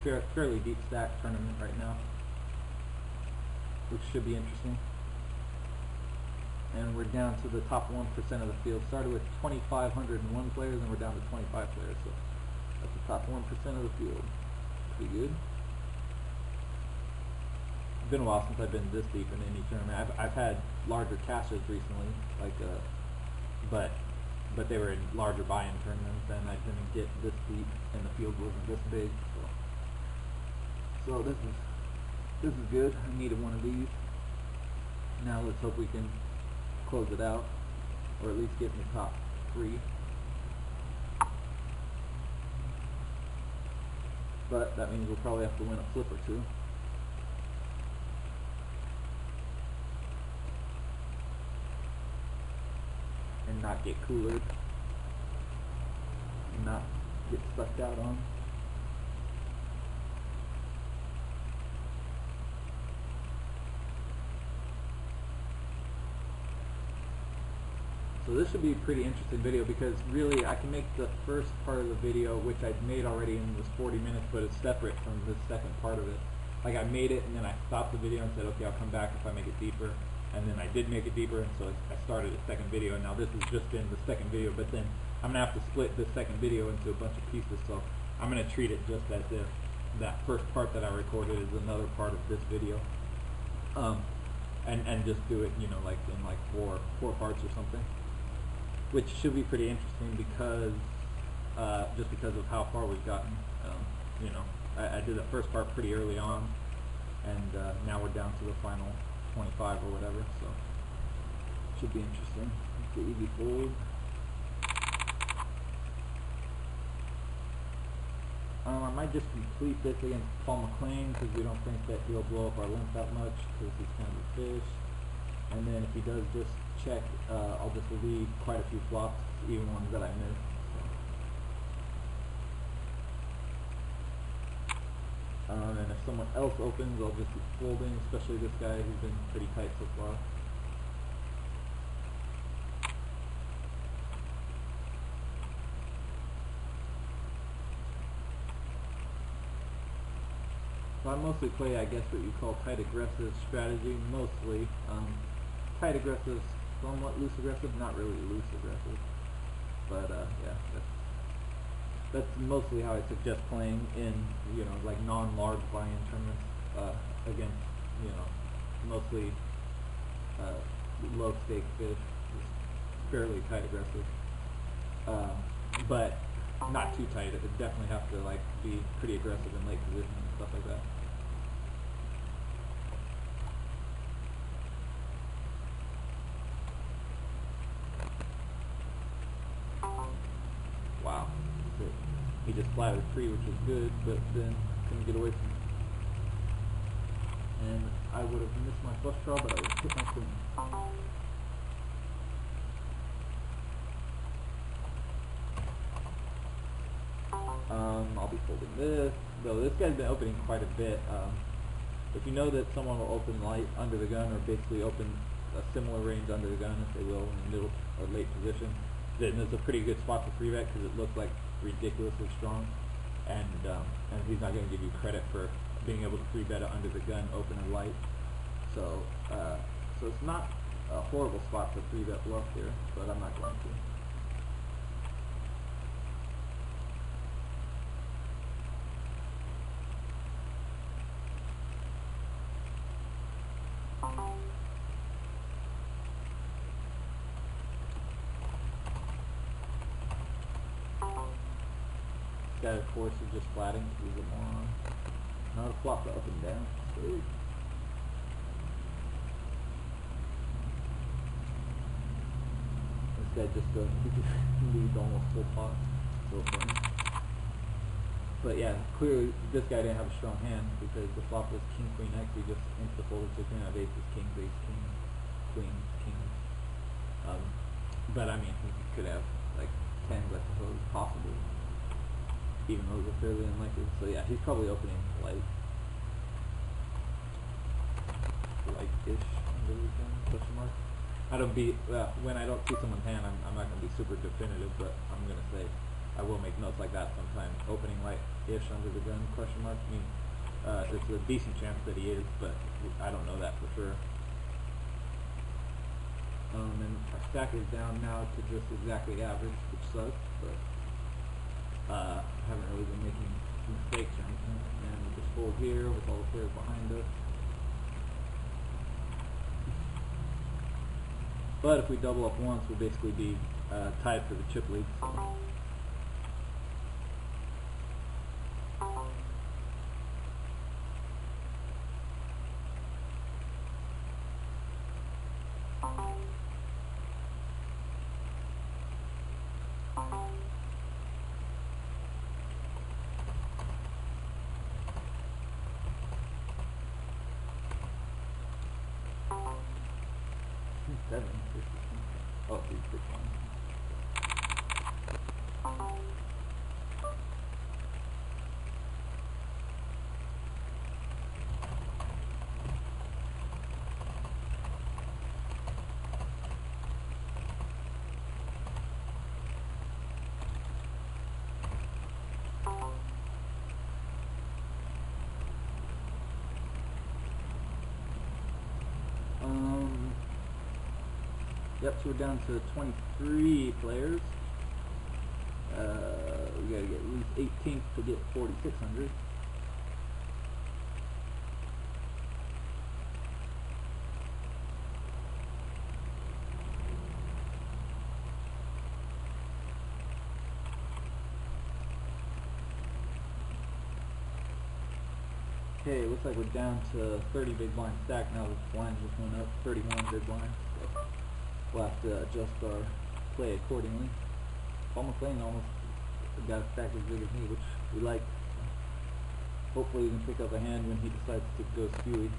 fairly deep stack tournament right now, which should be interesting. And we're down to the top 1% of the field. Started with 2,501 players, and we're down to 25 players. So that's the top 1% of the field. Pretty good. It's been a while since I've been this deep in any tournament. I've had larger caches recently, like but they were in larger buy-in tournaments, and I didn't get this deep, and the field wasn't this big. So this is good. I needed one of these. Now let's hope we can close it out, or at least get in the top 3. But that means we'll probably have to win a flip or 2. And not get coolered. And not get stuck out on. So this should be a pretty interesting video, because really I can make the first part of the video, which I've made already in this 40 minutes, but it's separate from the second part of it. Like, I made it and then I stopped the video and said, okay, I'll come back if I make it deeper. And then I did make it deeper, and so I started a second video, and now this has just been the second video, but then I'm going to have to split this second video into a bunch of pieces, so I'm going to treat it just as if that first part that I recorded is another part of this video. And just do it, you know, like in like four parts or something. Which should be pretty interesting, because just because of how far we've gotten. You know, I did the first part pretty early on, and now we're down to the final 25 or whatever, so should be interesting. The easy fold. I might just complete this against Paul McLean, because we don't think that he'll blow up our limp that much, because he's kind of a fish. And then if he does just check, I'll just leave quite a few flops, even ones that I missed. And if someone else opens, I'll just be folding, especially this guy who's been pretty tight so far. So I mostly play, I guess, what you call tight aggressive strategy, mostly. Tight aggressive, somewhat loose aggressive, not really loose aggressive. But yeah, that's mostly how I suggest playing in, you know, like non-large buy-in tournaments against, you know, mostly low-stake fish, just fairly tight aggressive, but not too tight. It definitely have to like be pretty aggressive in late position and stuff like that. Wow. He just flattered free, which was good, but then couldn't get away from it. And I would have missed my flush draw, but I would have hit my queen. I'll be folding this, though this guy's been opening quite a bit. If you know that someone will open light under the gun, or basically open a similar range under the gun, if they will, in the middle or late position, then it's a pretty good spot to 3-bet, because it looks like ridiculously strong, and he's not going to give you credit for being able to 3-bet it under the gun, open and light. So so it's not a horrible spot to 3-bet bluff here, but I'm not going to. Guy, of course, is just flatting because he's a moron. Not a flop to up and down. Sweet. This guy just leads almost full pot. So funny. But yeah, clearly this guy didn't have a strong hand, because the flop was king, queen, x. He just insta-folded, so he couldn't have aces, kings, ace, king, queens, kings. But I mean, he could have like tens, I suppose, possibly. Even those are fairly unlikely. So yeah, he's probably opening light-ish under the gun, question mark. I don't be when I don't see someone's hand, I'm not going to be super definitive, but I'm going to say I will make notes like that sometimes. Opening light-ish under the gun, question mark. I mean, there's a decent chance that he is, but I don't know that for sure. And our stack is down now to just exactly average, which sucks, but haven't really been making mistakes or anything. And we just fold here with all the players behind us. But if we double up once, we'll basically be tied for the chip lead. So. Seven, 50. Oh, he's big one. Yep, so we're down to 23 players. We gotta get at least 18th to get 4,600. Okay, looks like we're down to 30 big blind stack now. The blinds just went up, 31 big blinds. So we'll have to adjust our play accordingly. Almost playing almost got a stack as big as me, which we like. Hopefully we can pick up a hand when he decides to go spew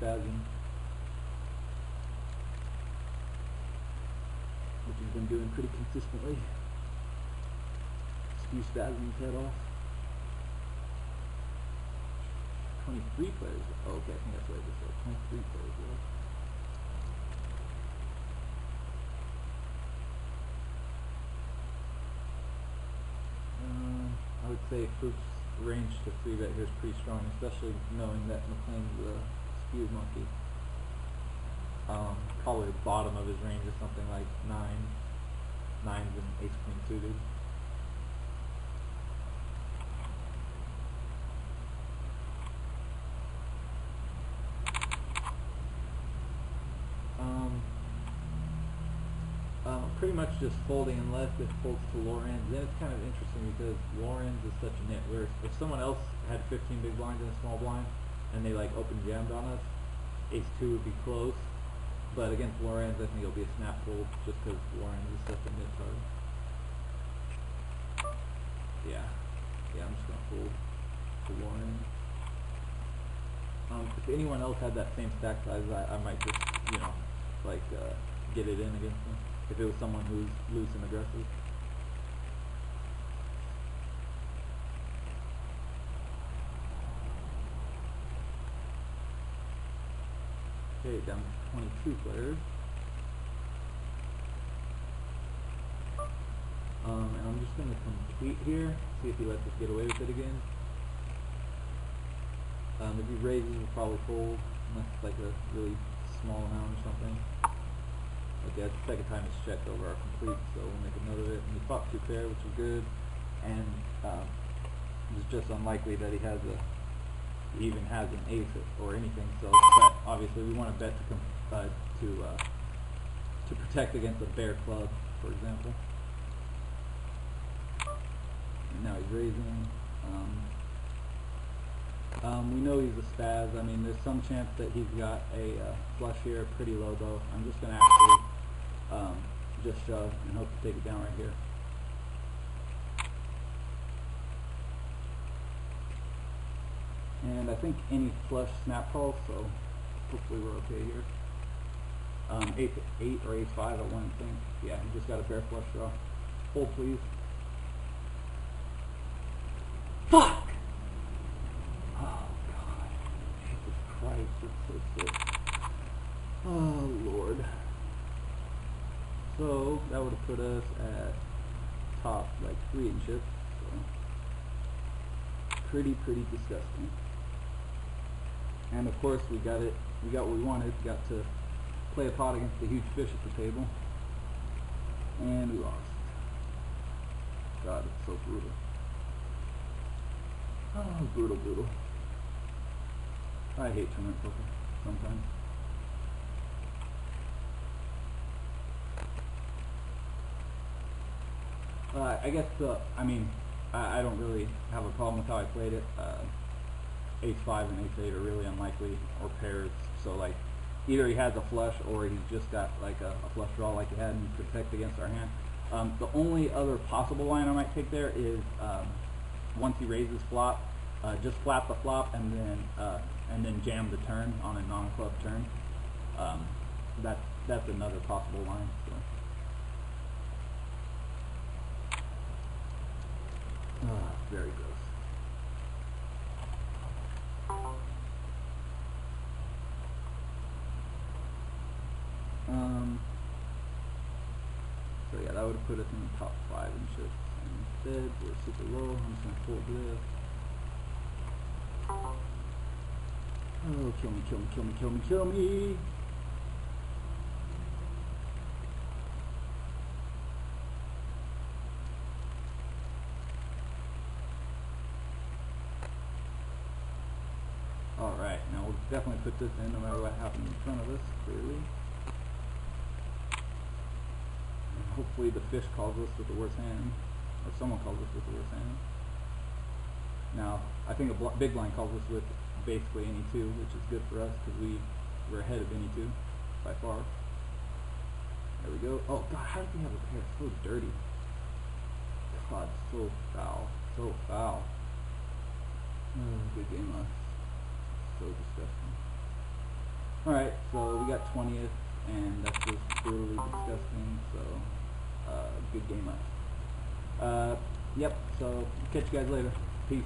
spazzing, which he's been doing pretty consistently. Spew spazzing his head off. 23 players. Oh, okay, I think that's what I just said. 23 players left. I would say Fruit's range to 3-bet here is pretty strong, especially knowing that McLean's the spew monkey. Probably the bottom of his range is something like 9s and ace queen suited. Pretty much just folding unless it folds to Lorenz. Then it's kind of interesting because Lorenz is such a nit. Where if someone else had 15 big blinds and a small blind, and they like open jammed on us, ace 2 would be close. But against Lorenz, I think it'll be a snap fold just because Lorenz is such a nit card. Yeah, I'm just gonna fold to Lorenz. If anyone else had that same stack size, I might just get it in against them. If it was someone who's loose and aggressive. Okay, down to 22 players. And I'm just going to complete here, see if he lets us get away with it again. If he raises, we'll probably fold, unless it's like a really small amount or something. Okay, that's the second time he's checked over our complete, so we'll make a note of it. And he popped 2 pair, which is good, and it's just unlikely that he even has an ace or anything. So, but obviously, we want to bet to protect against a bare club, for example. And now he's raising. We know he's a spaz. I mean, there's some chance that he's got a flush here, pretty low though. I'm just going to actually just shove and hope to take it down right here. And I think any flush snap calls, so hopefully we're okay here. 8 or ace 5 at one thing. Yeah, he just got a bare flush draw. Hold please. Fuck! Christ, it's so sick. Oh, Lord. So, that would have put us at top like 3 inches. So pretty disgusting. And of course we got what we wanted. We got to play a pot against the huge fish at the table, and we lost. God, it's so brutal. Oh, brutal. I hate tournament poker sometimes. I guess I don't really have a problem with how I played it. Ace-5 and Ace-8 are really unlikely, or pairs. So like, either he has a flush or he's just got like a flush draw like he had and protect against our hand. The only other possible line I might take there is once he raises flop, just flap the flop and then jam the turn on a non-club turn. That's another possible line. So. Very gross. So yeah, that would have put us in the top 5 and shit. Instead, we're super low. I'm just gonna pull this. Oh, kill me. Alright, now we'll definitely put this in no matter what happens in front of us, clearly. And hopefully the fish calls us with the worst hand, or someone calls us with the worst hand. Now, I think a big blind calls us with basically any 2, which is good for us because we're ahead of any 2 by far. There we go. Oh God, how does he have a pair? So dirty. God, so foul. Good game, so disgusting. Alright, so we got 20th, and that's just brutally disgusting, so good game up. Yep, so catch you guys later. Peace.